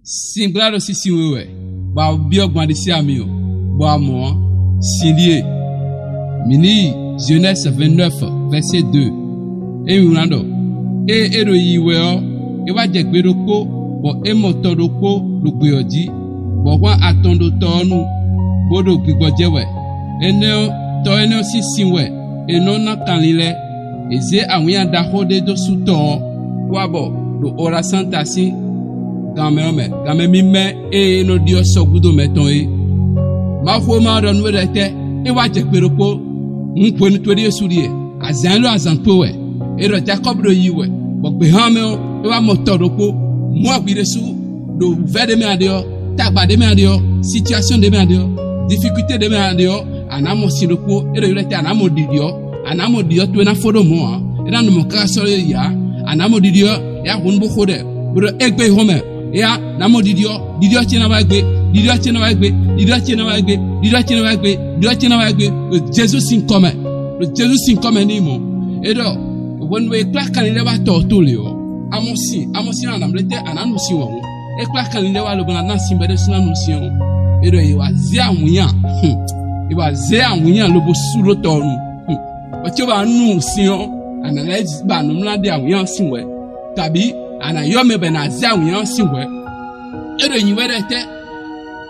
Simbrado si siwe. Ba biogwan de si amio. Ba moi. Silie. Mini Genèse 29 verset 2. Et Mirando. Et ero yiweo. E wa jekberoko. Bo emotodoko. Lugbeoji. Bo wa atondo tonu. Bodo gbigbojewe. Eneo. To eneo si siwe. Eno na kanlile. Eze awia da hode do suto. Wabo. Do ora santa si. Game mi me e no dio sogudo meton e ma fo ma do no rete e wa je peroko npo ni tori esurie azan lo azan to we e ro Jacob do yiwe bo gbe ha me e wa motoroko mo agbire su do vede me adio tagba de me adio situation de me adio difficulté de me adio anamo siroko e ro rete anamo didio to na fodo mo e na no mo ka so ya anamo didio ya hunbo khode bro egbe home ya namo didio chena wa gbe Jesus sin come ni mo edo when we clack kan le ba to le o amosi na mlete ananu si wo e clack kan le wa lo bana nan simbe de sina no si o edo e wa zia munya lo bo suro to nu o che ba nu si o analyze ba no mla de awunya sinwe tabi ana yome be na zia wuyan sinwe ero yiwere te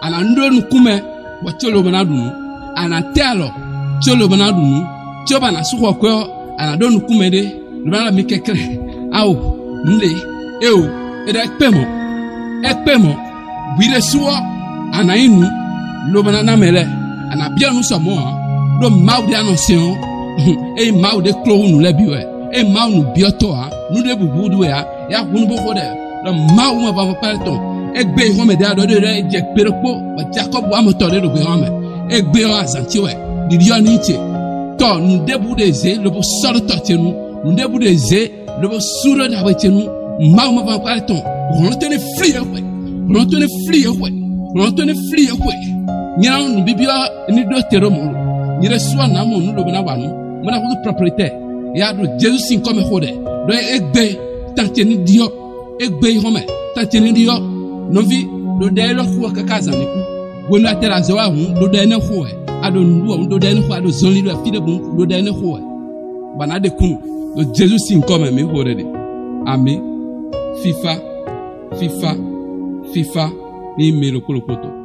ana ndo nukume bo cholo bana dunu ana telo cholo bana dunu choba na suko ko ana do nukume de bana mi kekere awo nle eo eda ekpemo bire suwo ana inu lo bana na mele ana bia nu somo do maudi anonsion e maudi klo nu lebiwe e mau nu bioto ha nu de bubudu ya kunu bo khode do mau ma ba parton egbe home de ado de je peroko ba Jacob wa mo to de do gbe home egbe o azantiwe didio ni che to nu de bu de ze lo bo soro to tenu nu de bu de ze lo bo suro da ba tenu mau ma ba parton on te ne flie we nya nu bibio ni do tero mo ni reswa na mo nu lo bana wanu mo na ko propriétaire ya do Jesus sin comme khode do egbe tanteni dio egbe home tanteni dio novi do de lo khu kakaza niku wonu atera zewa hu do de ne khu e ado ndu do de ne khu ado zonli do fi de bu do de ne khu e bana de kunu do Jesus sin comme me hore de ami FIFA ni melo kolokoto